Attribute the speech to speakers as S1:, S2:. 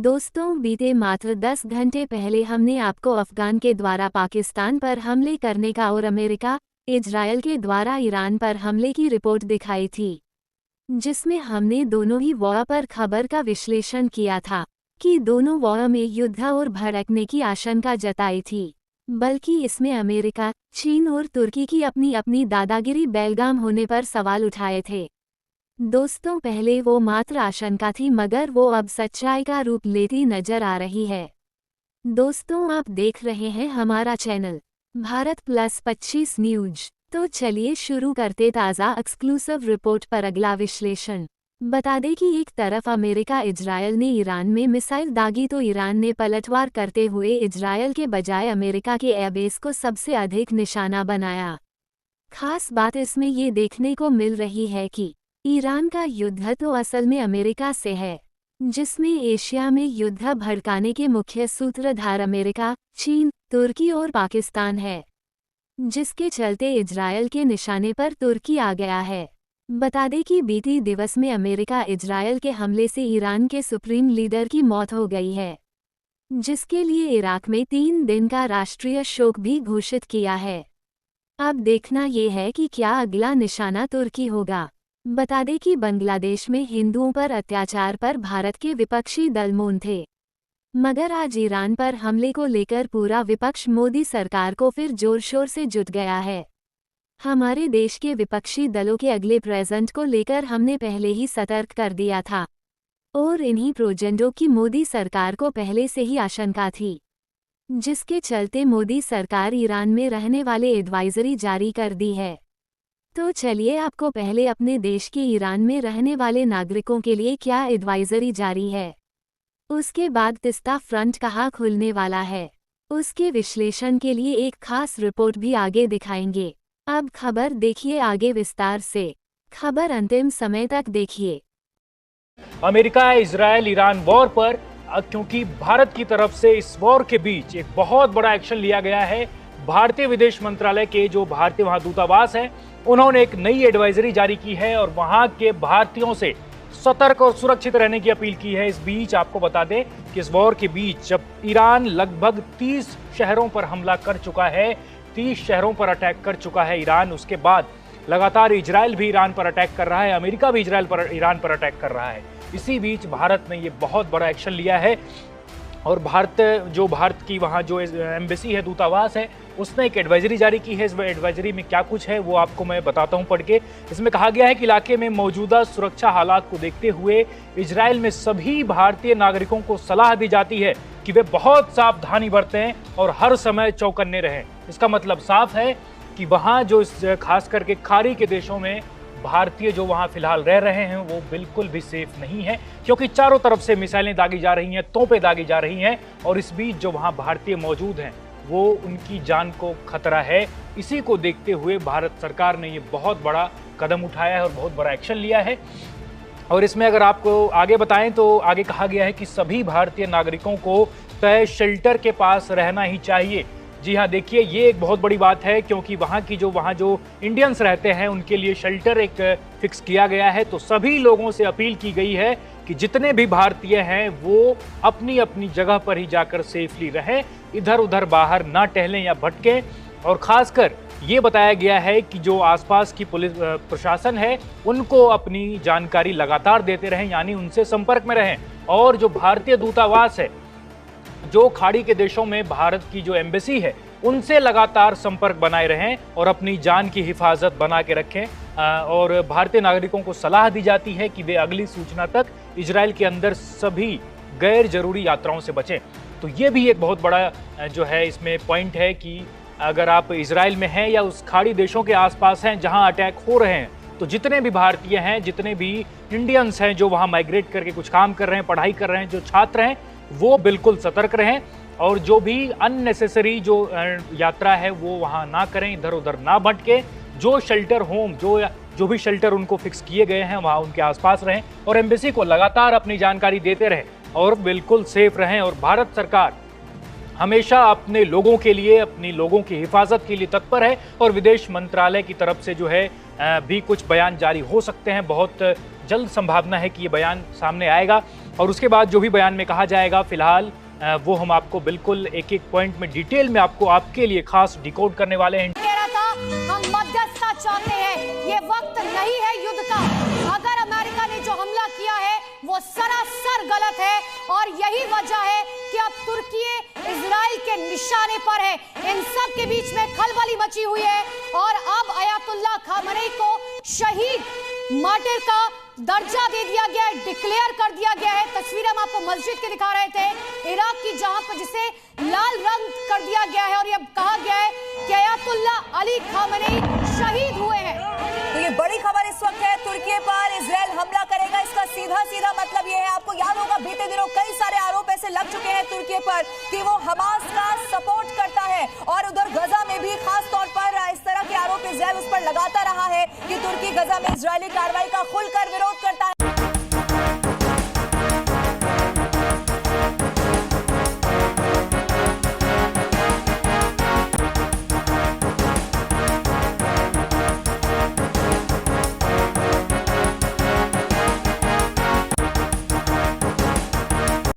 S1: दोस्तों, बीते मात्र 10 घंटे पहले हमने आपको अफगान के द्वारा पाकिस्तान पर हमले करने का और अमेरिका, इजरायल के द्वारा ईरान पर हमले की रिपोर्ट दिखाई थी, जिसमें हमने दोनों ही वॉर पर खबर का विश्लेषण किया था कि दोनों वॉर में युद्ध और भड़कने की आशंका जताई थी, बल्कि इसमें अमेरिका, चीन और तुर्की की अपनी अपनी दादागिरी बेलगाम होने पर सवाल उठाए थे। दोस्तों, पहले वो मात्र आशंका थी, मगर वो अब सच्चाई का रूप लेती नजर आ रही है। दोस्तों, आप देख रहे हैं हमारा चैनल भारत प्लस 25 न्यूज। तो चलिए शुरू करते ताज़ा एक्सक्लूसिव रिपोर्ट पर अगला विश्लेषण। बता दें कि एक तरफ अमेरिका इजरायल ने ईरान में मिसाइल दागी तो ईरान ने पलटवार करते हुए इजरायल के बजाय अमेरिका के एयरबेस को सबसे अधिक निशाना बनाया। खास बात इसमें ये देखने को मिल रही है कि ईरान का युद्ध तो असल में अमेरिका से है, जिसमें एशिया में युद्ध भड़काने के मुख्य सूत्रधार अमेरिका, चीन, तुर्की और पाकिस्तान है, जिसके चलते इजरायल के निशाने पर तुर्की आ गया है। बता दें कि बीती दिवस में अमेरिका इजरायल के हमले से ईरान के सुप्रीम लीडर की मौत हो गई है, जिसके लिए इराक में 3 दिन का राष्ट्रीय शोक भी घोषित किया है। अब देखना ये है कि क्या अगला निशाना तुर्की होगा। बता दें कि बांग्लादेश में हिंदुओं पर अत्याचार पर भारत के विपक्षी दल मौन थे, मगर आज ईरान पर हमले को लेकर पूरा विपक्ष मोदी सरकार को फिर जोर शोर से जुट गया है। हमारे देश के विपक्षी दलों के अगले प्रेजेंट को लेकर हमने पहले ही सतर्क कर दिया था, और इन्हीं प्रोजेंडों की मोदी सरकार को पहले से ही आशंका थी, जिसके चलते मोदी सरकार ईरान में रहने वाले एडवाइजरी जारी कर दी है। तो चलिए आपको पहले अपने देश के ईरान में रहने वाले नागरिकों के लिए क्या एडवाइजरी जारी है, उसके बाद तीस्ता फ्रंट कहाँ खुलने वाला है, उसके विश्लेषण के लिए एक खास रिपोर्ट भी आगे दिखाएंगे। अब खबर देखिए आगे विस्तार से। खबर अंतिम समय तक देखिए।
S2: अमेरिका इजरायल ईरान वॉर पर क्योंकि भारत की तरफ से इस वॉर के बीच एक बहुत बड़ा एक्शन लिया गया है। भारतीय विदेश मंत्रालय के जो भारतीय वहां दूतावास है, उन्होंने एक नई एडवाइजरी जारी की है और वहां के भारतीयों से सतर्क और सुरक्षित रहने की अपील की है। इस बीच आपको बता दें कि इस वॉर के बीच जब ईरान लगभग 30 शहरों पर हमला कर चुका है, 30 शहरों पर अटैक कर चुका है ईरान, उसके बाद लगातार इजरायल भी ईरान पर अटैक कर रहा है, अमेरिका भी ईरान पर अटैक कर रहा है। इसी बीच भारत ने ये बहुत बड़ा एक्शन लिया है और भारत की वहाँ जो एम्बेसी है, दूतावास है, उसने एक एडवाइजरी जारी की है। इस एडवाइजरी में क्या कुछ है वो आपको मैं बताता हूँ पढ़ के। इसमें कहा गया है कि इलाके में मौजूदा सुरक्षा हालात को देखते हुए इजरायल में सभी भारतीय नागरिकों को सलाह दी जाती है कि वे बहुत सावधानी बरतें और हर समय चौकन्ने रहें। इसका मतलब साफ है कि वहाँ जो खास करके खाड़ी के देशों में भारतीय जो वहाँ फिलहाल रह रहे हैं वो बिल्कुल भी सेफ नहीं है, क्योंकि चारों तरफ से मिसाइलें दागी जा रही हैं, तोपें दागी जा रही हैं और इस बीच जो वहाँ भारतीय मौजूद हैं वो उनकी जान को खतरा है। इसी को देखते हुए भारत सरकार ने ये बहुत बड़ा कदम उठाया है और बहुत बड़ा एक्शन लिया है। और इसमें अगर आपको आगे बताएं तो आगे कहा गया है कि सभी भारतीय नागरिकों को तय शेल्टर के पास रहना ही चाहिए। जी हाँ, देखिए ये एक बहुत बड़ी बात है, क्योंकि वहाँ जो इंडियंस रहते हैं उनके लिए शेल्टर एक फिक्स किया गया है। तो सभी लोगों से अपील की गई है कि जितने भी भारतीय हैं वो अपनी अपनी जगह पर ही जाकर सेफली रहें, इधर उधर बाहर ना टहलें या भटकें। और खासकर ये बताया गया है कि जो आसपास की पुलिस प्रशासन है उनको अपनी जानकारी लगातार देते रहें, यानी उनसे संपर्क में रहें। और जो भारतीय दूतावास है, जो खाड़ी के देशों में भारत की जो एम्बेसी है, उनसे लगातार संपर्क बनाए रहें और अपनी जान की हिफाजत बना के रखें। और भारतीय नागरिकों को सलाह दी जाती है कि वे अगली सूचना तक इजरायल के अंदर सभी गैर जरूरी यात्राओं से बचें। तो ये भी एक बहुत बड़ा जो है इसमें पॉइंट है कि अगर आप इजरायल में हैं या उस खाड़ी देशों के आसपास हैं जहां अटैक हो रहे हैं, तो जितने भी भारतीय हैं, जितने भी इंडियंस हैं जो वहां माइग्रेट करके कुछ काम कर रहे हैं, पढ़ाई कर रहे हैं, जो छात्र हैं, वो बिल्कुल सतर्क रहें और जो भी अननेसेसरी जो यात्रा है वो वहां ना करें, इधर उधर ना भटके। जो शेल्टर होम जो भी शेल्टर उनको फिक्स किए गए हैं वहां उनके आसपास रहें और एम्बेसी को लगातार अपनी जानकारी देते रहें और बिल्कुल सेफ रहें। और भारत सरकार हमेशा अपने लोगों के लिए, अपनी लोगों की हिफाजत के लिए तत्पर है और विदेश मंत्रालय की तरफ से जो है भी कुछ बयान जारी हो सकते हैं बहुत जल्द संभावना है कि ये बयान सामने आएगा और उसके बाद जो भी बयान में कहा जाएगा फिलहाल वो हम आपको बिल्कुल एक एक पॉइंट में डिटेल में आपके लिए खास डिकोड करने वाले हैं।
S3: कह रहा था हम मध्यस्थता चाहते हैं, ये वक्त नहीं है युद्ध का। अगर अमेरिका ने जो हमला किया है वो सरासर गलत है और यही वजह है कि अब तुर्की इजराइल के निशाने पर है। इन सब के बीच में खलबली मची हुई है और अब अयातुल्लाह खामेनी को शहीद मार्टिर का दर्जा दे दिया गया है, डिक्लेयर कर दिया गया है। तस्वीरें हम आपको मस्जिद के दिखा रहे थे इराक की, जहां पर जिसे लाल रंग कर दिया गया है और ये कहा गया है कि अयातुल्लाह अली खामेनी शहीद हुए हैं।
S4: तो ये बड़ी खबर इस वक्त है, तुर्की पर इजराइल हमला करेगा। इसका सीधा सीधा मतलब ये है, आपको याद होगा बीते दिनों कई सारे आरोप ऐसे लग चुके हैं तुर्की पर कि वो हमास का सपोर्ट करता है और उधर गजा में भी खास तौर पर इस तरह के आरोप इजराइल उस पर लगाता रहा है कि तुर्की गजा में इजरायली कार्रवाई का खुलकर विरोध करता